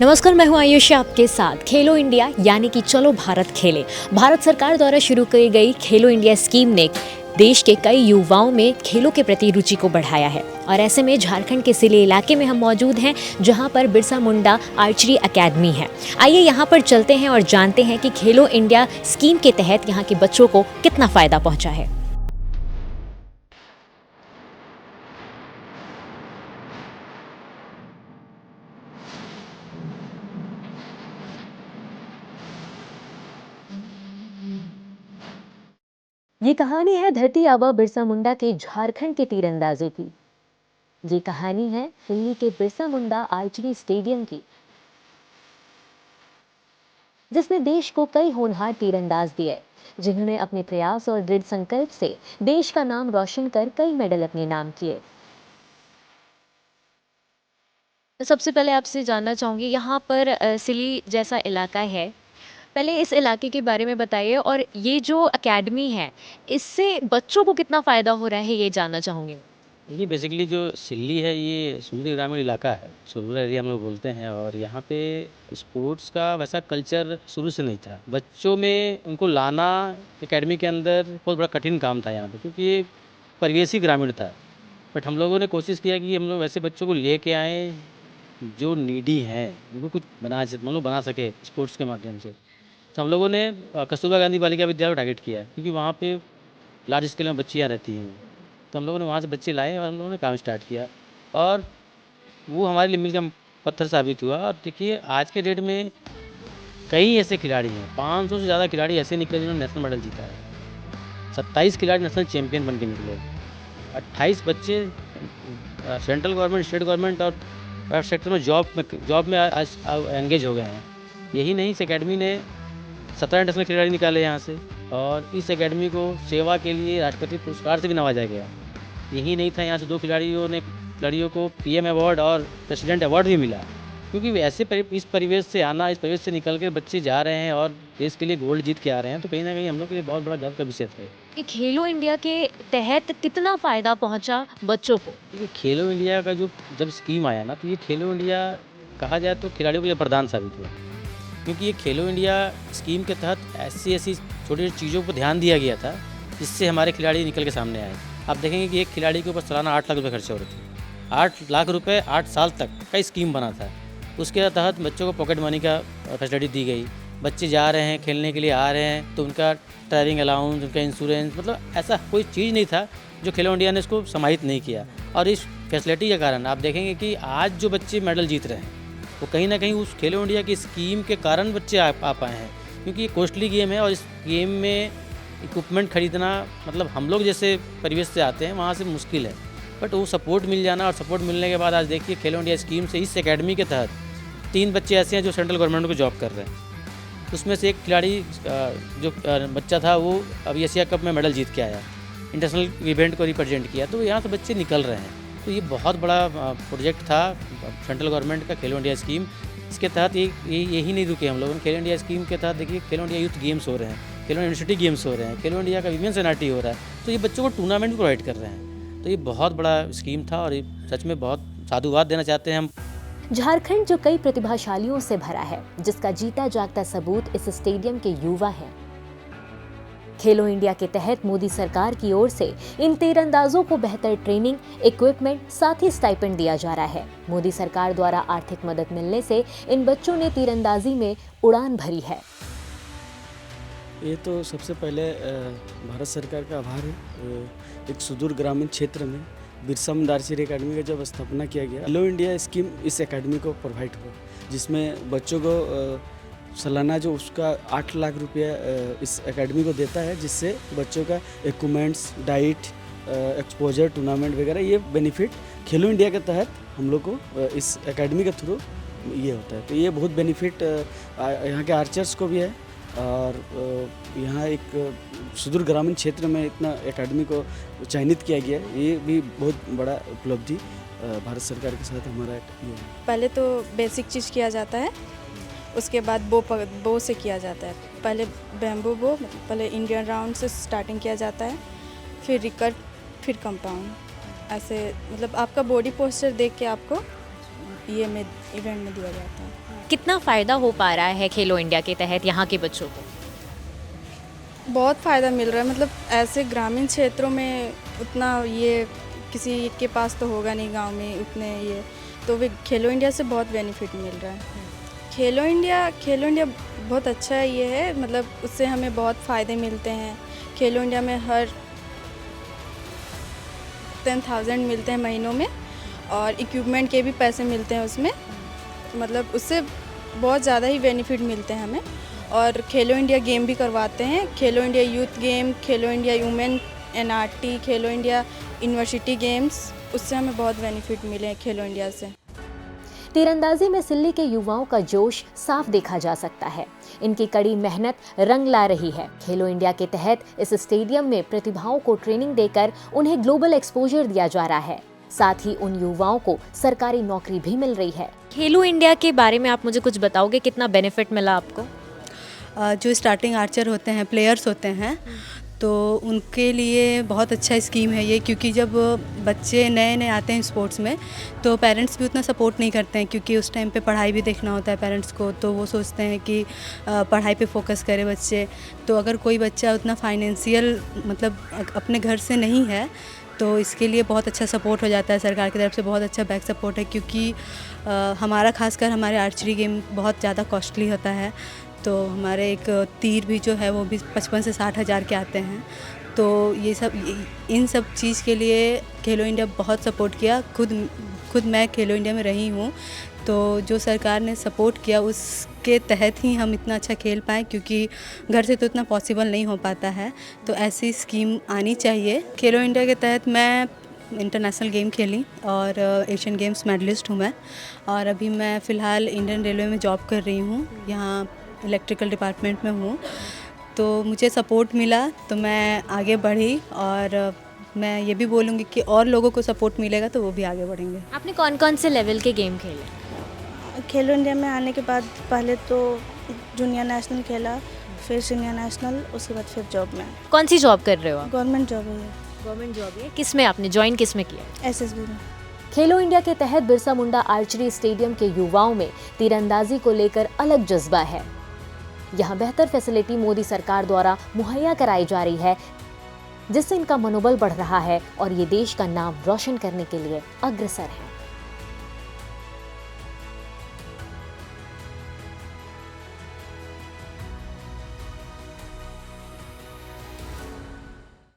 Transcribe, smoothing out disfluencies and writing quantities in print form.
नमस्कार, मैं हूं आयुषी आपके साथ। खेलो इंडिया यानी कि चलो भारत खेले, भारत सरकार द्वारा शुरू की गई खेलो इंडिया स्कीम ने देश के कई युवाओं में खेलों के प्रति रुचि को बढ़ाया है। और ऐसे में झारखंड के सिले इलाके में हम मौजूद हैं, जहां पर बिरसा मुंडा आर्चरी एकेडमी है। आइए यहां पर चलते हैं और जानते हैं कि खेलो इंडिया स्कीम के तहत यहां के बच्चों को कितना फायदा पहुंचा है। ये कहानी है धरती आबा बिरसा मुंडा के झारखंड के तीरंदाजों की। ये कहानी है दिल्ली के बिरसा मुंडा आर्चरी स्टेडियम की, जिसने देश को कई होनहार तीरंदाज दिए, जिन्होंने अपने प्रयास और दृढ़ संकल्प से देश का नाम रोशन कर कई मेडल अपने नाम किए। तो सबसे पहले आपसे जानना चाहूंगी, यहाँ पर सिली जैसा इलाका है, पहले इस इलाके के बारे में बताइए, और ये जो एकेडमी है इससे बच्चों को कितना फायदा हो रहा है ये जानना चाहूंगी। ये बेसिकली जो सिल्ली है ये सुंदर ग्रामीण इलाका है, रूरल एरिया हम लोग बोलते हैं। और यहाँ पे स्पोर्ट्स का वैसा कल्चर शुरू से नहीं था। बच्चों में उनको लाना एकेडमी के अंदर बहुत बड़ा कठिन काम था यहाँ पे, क्योंकि ये परिवेश ही ग्रामीण था। बट हम लोगों ने कोशिश किया कि हम लोग ऐसे बच्चों को लेके आएँ जो नीडी हैं, उनको कुछ बना सके स्पोर्ट्स के माध्यम से। तो हम लोगों ने कस्तूरबा गांधी बालिका विद्यालय को टारगेट किया है, क्योंकि वहाँ पे लार्ज स्केल में बच्चियाँ रहती हैं। तो हम लोगों ने वहाँ से बच्चे लाए और हम लोगों ने काम स्टार्ट किया, और वो हमारे लिए मील का पत्थर साबित हुआ। और देखिए आज के डेट में कई ऐसे खिलाड़ी हैं, 500 से ज़्यादा खिलाड़ी ऐसे निकले जिन्होंने नेशनल मेडल जीता है। 27 खिलाड़ी नेशनल चैंपियन बन के निकले, 28 बच्चे सेंट्रल गवर्नमेंट, स्टेट गवर्नमेंट और प्राइवेट सेक्टर में जॉब में आज एंगेज हो गए हैं। यही नहीं, इस अकेडमी ने 17 इंटरनेशनल खिलाड़ी निकाले यहाँ से, और इस एकेडमी को सेवा के लिए राष्ट्रपति पुरस्कार से भी नवाजा गया। यही नहीं था, यहाँ से 2 खिलाड़ियों को पीएम अवार्ड और प्रेसिडेंट अवार्ड भी मिला। क्योंकि इस परिवेश से आना, इस परिवेश से निकल के बच्चे जा रहे हैं और देश के लिए गोल्ड जीत के आ रहे हैं, तो कहीं ना कहीं हम लोग के लिए बहुत बड़ा गर्व का विषय था। कि खेलो इंडिया के तहत कितना फायदा पहुंचा बच्चों को। देखिए खेलो इंडिया का जो जब स्कीम आया ना, तो ये खेलो इंडिया कहा जाए तो खिलाड़ियों के लिए वरदान साबित हुआ। क्योंकि ये खेलो इंडिया स्कीम के तहत ऐसी छोटी छोटी चीज़ों पर ध्यान दिया गया था, जिससे हमारे खिलाड़ी निकल के सामने आए। आप देखेंगे कि एक खिलाड़ी के ऊपर सालाना 8 लाख रुपए खर्चे हो रहे थे। 8 लाख रुपए 8 साल तक का स्कीम बना था। उसके तहत बच्चों को पॉकेट मनी का फैसिलिटी दी गई। बच्चे जा रहे हैं, खेलने के लिए आ रहे हैं, तो उनका ड्राइविंग अलाउंस, उनका इंश्योरेंस, मतलब ऐसा कोई चीज़ नहीं था जो खेलो इंडिया ने इसको समाहित नहीं किया। और इस फैसिलिटी के कारण आप देखेंगे कि आज जो बच्चे मेडल जीत रहे हैं, वो कहीं ना कहीं उस खेलो इंडिया की स्कीम के कारण बच्चे आ पाए हैं। क्योंकि ये कॉस्टली गेम है, और इस गेम में इक्विपमेंट खरीदना, मतलब हम लोग जैसे परिवेश से आते हैं वहाँ से मुश्किल है। बट वो सपोर्ट मिल जाना, और सपोर्ट मिलने के बाद आज देखिए खेलो इंडिया स्कीम से इस एकेडमी के तहत 3 बच्चे ऐसे हैं जो सेंट्रल गवर्नमेंट को जॉब कर रहे हैं। उसमें से एक खिलाड़ी जो बच्चा था वो अभी एशिया कप में मेडल जीत के आया, इंटरनेशनल इवेंट को रिप्रेजेंट किया। तो यहाँ से बच्चे निकल रहे हैं। तो ये बहुत बड़ा प्रोजेक्ट था सेंट्रल गवर्नमेंट का, खेलो इंडिया स्कीम। इसके तहत यही नहीं रुके हम लोग। खेलो इंडिया स्कीम के तहत देखिए खेलो इंडिया यूथ गेम्स हो रहे हैं, खेलो यूनिवर्सिटी गेम्स हो रहे हैं, खेलो इंडिया का वीमेंस एनआरटी हो रहा है। तो ये बच्चों को टूर्नामेंट भी प्रोवाइड कर रहे हैं। तो ये बहुत बड़ा स्कीम था, और ये सच में बहुत साधुवाद देना चाहते हैं हम। झारखंड जो कई प्रतिभाशालियों से भरा है, जिसका जीता जागता सबूत इस स्टेडियम के युवा हैं। खेलो इंडिया के तहत मोदी सरकार की ओर से इन तीरंदाजों को बेहतर ट्रेनिंग, इक्विपमेंट, साथ ही स्टाइपेंड दिया जा रहा है। मोदी सरकार द्वारा आर्थिक मदद मिलने से इन बच्चों ने तीरंदाजी में उड़ान भरी है। ये तो सबसे पहले भारत सरकार का आभार है। एक सुदूर ग्रामीण क्षेत्र में बिरसा मुंडा आर्चरी एकेडमी का जब स्थापना किया गया, खेलो इंडिया स्कीम इस एकेडमी को प्रोवाइड हुआ, जिसमें बच्चों को सालाना जो उसका 8 लाख रुपया इस एकेडमी को देता है, जिससे बच्चों का इक्विपमेंट्स, डाइट, एक्सपोजर, टूर्नामेंट वगैरह ये बेनिफिट खेलो इंडिया के तहत हम लोग को इस एकेडमी के थ्रू ये होता है। तो ये बहुत बेनिफिट यहाँ के आर्चर्स को भी है, और यहाँ एक सुदूर ग्रामीण क्षेत्र में इतना एकेडमी को चयनित किया गया है, ये भी बहुत बड़ा उपलब्धि भारत सरकार के साथ हमारा ये है। पहले तो बेसिक चीज़ किया जाता है, उसके बाद बो से किया जाता है। पहले बैम्बू बो, पहले इंडियन राउंड से स्टार्टिंग किया जाता है, फिर रिकर्व, फिर कंपाउंड। ऐसे मतलब आपका बॉडी पोस्चर देख के आपको ये में इवेंट में दिया जाता है। कितना फ़ायदा हो पा रहा है खेलो इंडिया के तहत यहाँ के बच्चों को? बहुत फ़ायदा मिल रहा है, मतलब ऐसे ग्रामीण क्षेत्रों में उतना ये किसी के पास तो होगा नहीं गांव में उतने ये, तो वे खेलो इंडिया से बहुत बेनिफिट मिल रहा है। खेलो इंडिया बहुत अच्छा ये है, मतलब उससे हमें बहुत फ़ायदे मिलते हैं। खेलो इंडिया में हर 10,000 मिलते हैं महीनों में, और इक्विपमेंट के भी पैसे मिलते हैं उसमें, मतलब उससे बहुत ज़्यादा ही बेनिफिट मिलते हैं हमें। और खेलो इंडिया गेम भी करवाते हैं, खेलो इंडिया यूथ गेम, खेलो इंडिया वुमेन NRT, खेलो इंडिया यूनिवर्सिटी गेम्स, उससे हमें बहुत बेनिफिट मिले हैं खेलो इंडिया से। तीरंदाजी में सिल्ली के युवाओं का जोश साफ देखा जा सकता है। इनकी कड़ी मेहनत रंग ला रही है। खेलो इंडिया के तहत इस स्टेडियम में प्रतिभाओं को ट्रेनिंग देकर उन्हें ग्लोबल एक्सपोजर दिया जा रहा है। साथ ही उन युवाओं को सरकारी नौकरी भी मिल रही है। खेलो इंडिया के बारे में आप मुझे कुछ बताओगे, कितना बेनिफिट मिला आपको? जो स्टार्टिंग आर्चर होते हैं, प्लेयर्स होते हैं, तो उनके लिए बहुत अच्छा स्कीम है ये, क्योंकि जब बच्चे नए नए आते हैं स्पोर्ट्स में तो पेरेंट्स भी उतना सपोर्ट नहीं करते हैं, क्योंकि उस टाइम पे पढ़ाई भी देखना होता है पेरेंट्स को, तो वो सोचते हैं कि पढ़ाई पे फोकस करे बच्चे। तो अगर कोई बच्चा उतना फाइनेंशियल मतलब अपने घर से नहीं है तो इसके लिए बहुत अच्छा सपोर्ट हो जाता है, सरकार की तरफ से बहुत अच्छा बैक सपोर्ट है, क्योंकि हमारा खासकर हमारे आर्चरी गेम बहुत ज़्यादा कॉस्टली होता है। तो हमारे एक तीर भी जो है वो भी 55 से 60 हज़ार के आते हैं। तो इन सब चीज़ के लिए खेलो इंडिया बहुत सपोर्ट किया। खुद मैं खेलो इंडिया में रही हूँ, तो जो सरकार ने सपोर्ट किया उसके तहत ही हम इतना अच्छा खेल पाए, क्योंकि घर से तो इतना पॉसिबल नहीं हो पाता है। तो ऐसी स्कीम आनी चाहिए। खेलो इंडिया के तहत मैं इंटरनेशनल गेम खेली और एशियन गेम्स मेडलिस्ट हूँ मैं, और अभी मैं फ़िलहाल इंडियन रेलवे में जॉब कर रही हूँ, यहाँ इलेक्ट्रिकल डिपार्टमेंट में हूँ। तो मुझे सपोर्ट मिला तो मैं आगे बढ़ी, और मैं ये भी बोलूँगी कि और लोगों को सपोर्ट मिलेगा तो वो भी आगे बढ़ेंगे। आपने कौन कौन से लेवल के गेम खेले? खेलो इंडिया में आने के बाद पहले तो जूनियर नेशनल खेला, फिर सीनियर नेशनल, उसके बाद फिर जॉब में। कौन सी जॉब कर रहे हो आप? गवर्नमेंट जॉब है ये, गवर्नमेंट जॉब है। किस में आपने ज्वाइन किस में किया? SSB में। खेलो इंडिया के तहत बिरसा मुंडा आर्चरी स्टेडियम के युवाओं में तीरंदाजी को लेकर अलग जज्बा है। यहाँ बेहतर फैसिलिटी मोदी सरकार द्वारा मुहैया कराई जा रही है, जिससे इनका मनोबल बढ़ रहा है और ये देश का नाम रोशन करने के लिए अग्रसर है।